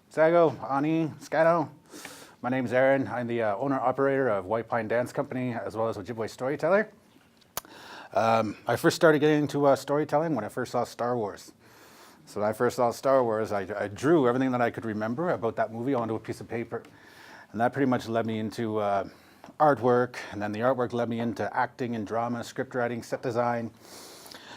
Sago, Ani, Scano. My name's Aaron. I'm the owner-operator of White Pine Dance Company, as well as Ojibwe Storyteller. I first started getting into storytelling when I first saw Star Wars. So when I first saw Star Wars, I drew everything that I could remember about that movie onto a piece of paper. And that pretty much led me into artwork, and then the artwork led me into acting and drama, script writing, set design.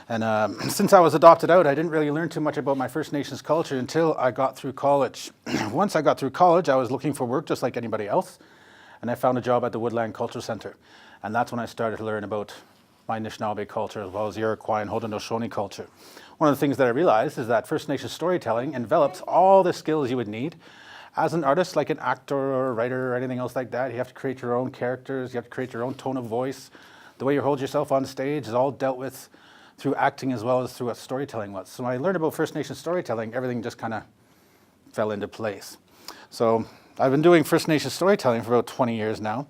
And since I was adopted out, I didn't really learn too much about my First Nations culture until I got through college. Once I got through college, I was looking for work just like anybody else, and I found a job at the Woodland Culture Centre. And that's when I started to learn about my Anishinaabe culture, as well as Iroquois and Haudenosaunee culture. One of the things that I realized is that First Nations storytelling envelops all the skills you would need as an artist, like an actor or a writer or anything else like that. You have to create your own characters, you have to create your own tone of voice. The way you hold yourself on stage is all dealt with through acting as well as through what storytelling was. So when I learned about First Nations storytelling, everything just kind of fell into place. So I've been doing First Nations storytelling for about 20 years now.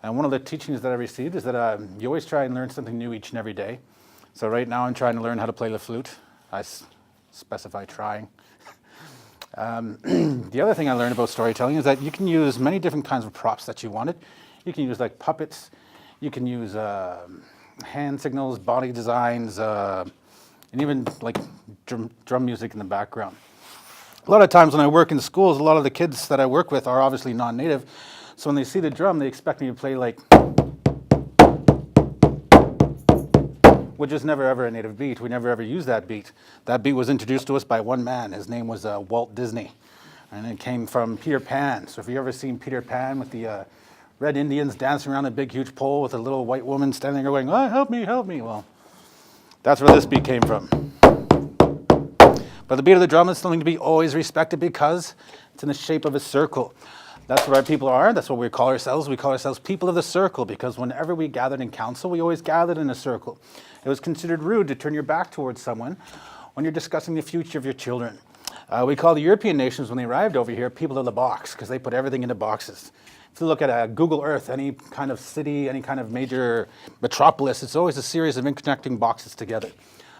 And one of the teachings that I received is that you always try and learn something new each and every day. So right now I'm trying to learn how to play the flute. I specify trying. The other thing I learned about storytelling is that you can use many different kinds of props that you wanted. You can use like puppets, you can use hand signals, body designs, and even like drum music in the background. A lot of times when I work in schools, a lot of the kids that I work with are obviously non-native. So when they see the drum, they expect me to play like, which is never ever a native beat. We never ever use that beat. That beat was introduced to us by one man. His name was Walt Disney. And it came from Peter Pan. So if you've ever seen Peter Pan with the Red Indians dancing around a big, huge pole with a little white woman standing there going, oh, help me, help me. Well, that's where this beat came from. But the beat of the drum is something to be always respected because it's in the shape of a circle. That's where our people are. That's what we call ourselves. We call ourselves people of the circle because whenever we gathered in council, we always gathered in a circle. It was considered rude to turn your back towards someone when you're discussing the future of your children. We call the European nations, when they arrived over here, people of the box because they put everything into boxes. If you look at Google Earth, any kind of city, any kind of major metropolis, it's always a series of interconnecting boxes together.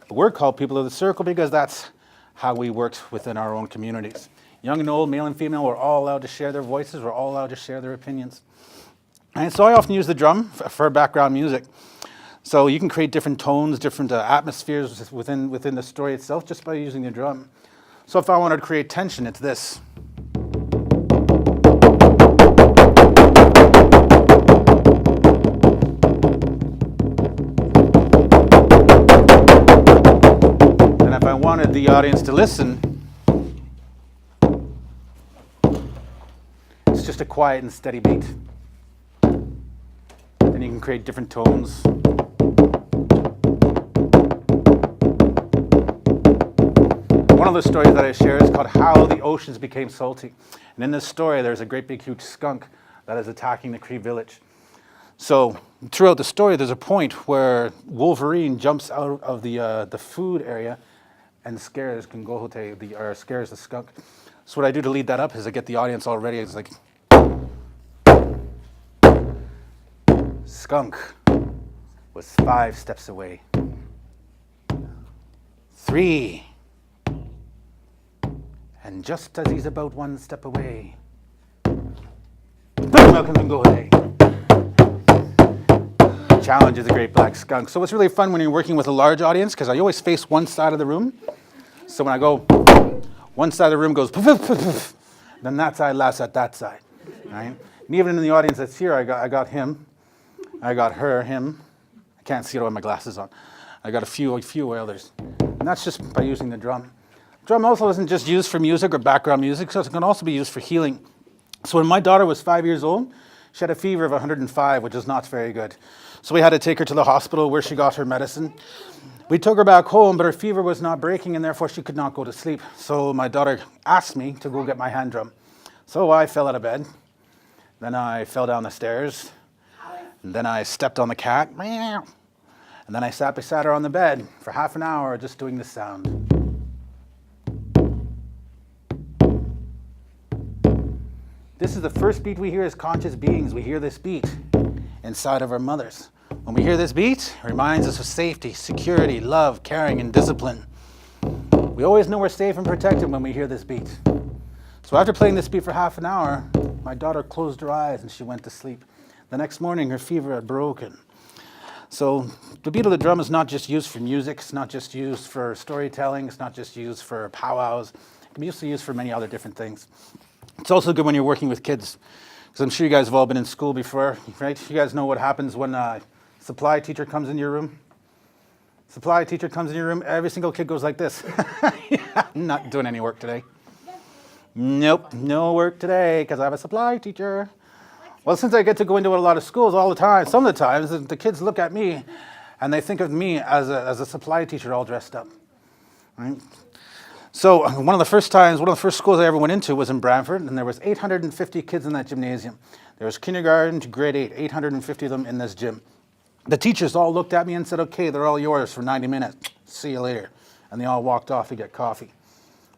But we're called people of the circle because that's how we worked within our own communities. Young and old, male and female, we're all allowed to share their voices, we're all allowed to share their opinions. And so I often use the drum for background music. So you can create different tones, different atmospheres within the story itself just by using the drum. So if I wanted to create tension, it's this. I wanted the audience to listen, it's just a quiet and steady beat. Then you can create different tones. One of the stories that I share is called How the Oceans Became Salty. And in this story, there's a great big huge skunk that is attacking the Cree village. So throughout the story, there's a point where Wolverine jumps out of the food area and scares Kungohote, scares the skunk. So what I do to lead that up is I get the audience all ready. It's like, skunk was 5 steps away. 3. And just as he's about 1 step away, welcome Kungohote. Challenge is a great black skunk. So it's really fun when you're working with a large audience because I always face one side of the room. So when I go, one side of the room goes, poof, poof, poof, poof, then that side laughs at that side, right? And even in the audience that's here, I got him, I got her, him. I can't see it with my glasses on. I got a few others. And that's just by using the drum. Drum also isn't just used for music or background music, so it can also be used for healing. So when my daughter was 5 years old, she had a fever of 105, which is not very good. So we had to take her to the hospital where she got her medicine. We took her back home, but her fever was not breaking and therefore she could not go to sleep. So my daughter asked me to go get my hand drum. So I fell out of bed. Then I fell down the stairs. And then I stepped on the cat. And then I sat beside her on the bed for half an hour just doing this sound. This is the first beat we hear as conscious beings. We hear this beat inside of our mothers. When we hear this beat, it reminds us of safety, security, love, caring, and discipline. We always know we're safe and protected when we hear this beat. So after playing this beat for half an hour, my daughter closed her eyes and she went to sleep. The next morning, her fever had broken. So the beat of the drum is not just used for music, it's not just used for storytelling, it's not just used for powwows. It can be used for many other different things. It's also good when you're working with kids, because I'm sure you guys have all been in school before, right? You guys know what happens when a supply teacher comes in your room? Supply teacher comes in your room, every single kid goes like this. Yeah, I'm not doing any work today. Nope, no work today, because I have a supply teacher. Well, since I get to go into a lot of schools all the time, some of the times, the kids look at me and they think of me as a supply teacher all dressed up. Right? So one of the first schools I ever went into was in Brantford, and there was 850 kids in that gymnasium. There was kindergarten to grade 8, 850 of them in this gym. The teachers all looked at me and said, okay, they're all yours for 90 minutes. See you later. And they all walked off to get coffee.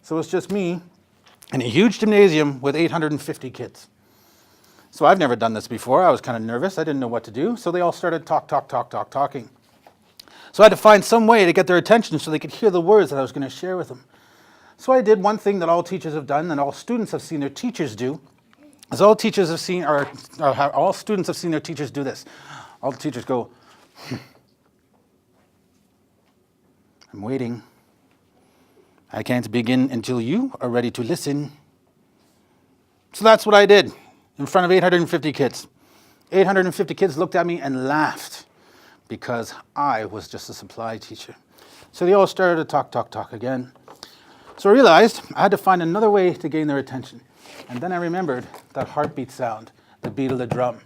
So it was just me in a huge gymnasium with 850 kids. So I've never done this before. I was kind of nervous. I didn't know what to do. So they all started talking. So I had to find some way to get their attention so they could hear the words that I was going to share with them. So I did one thing that all teachers have done and all students have seen their teachers do. Is all students have seen their teachers do this. All the teachers go, I'm waiting. I can't begin until you are ready to listen. So that's what I did in front of 850 kids. 850 kids looked at me and laughed because I was just a supply teacher. So they all started to talk again. So I realized I had to find another way to gain their attention. And then I remembered that heartbeat sound, the beat of the drum.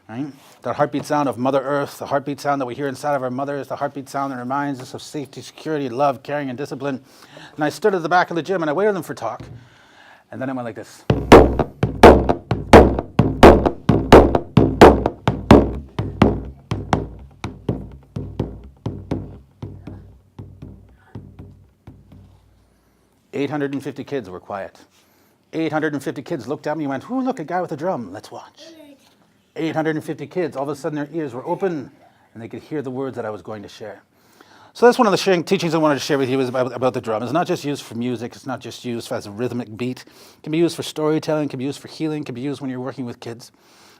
Right? The heartbeat sound of Mother Earth, the heartbeat sound that we hear inside of our mothers, the heartbeat sound that reminds us of safety, security, love, caring, and discipline. And I stood at the back of the gym and I waited for them for talk. And then I went like this. "850 kids were quiet. 850 kids looked at me and went, ooh, look, a guy with a drum, let's watch. 850 kids, all of a sudden their ears were open and they could hear the words that I was going to share. So that's one of the teachings I wanted to share with you is about the drum. It's not just used for music, it's not just used as a rhythmic beat. It can be used for storytelling, it can be used for healing, it can be used when you're working with kids.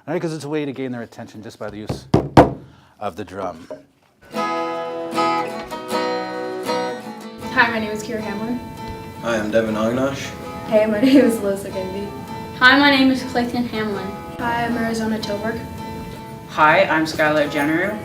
Right? Because it's a way to gain their attention just by the use of the drum. Hi, my name is Kira Hamlin. Hi, I'm Devin Ognosh. Hey, my name is Alyssa Gandy. Hi, my name is Clayton Hamlin. Hi, I'm Arizona Tilburg. Hi, I'm Skylar Jenneru.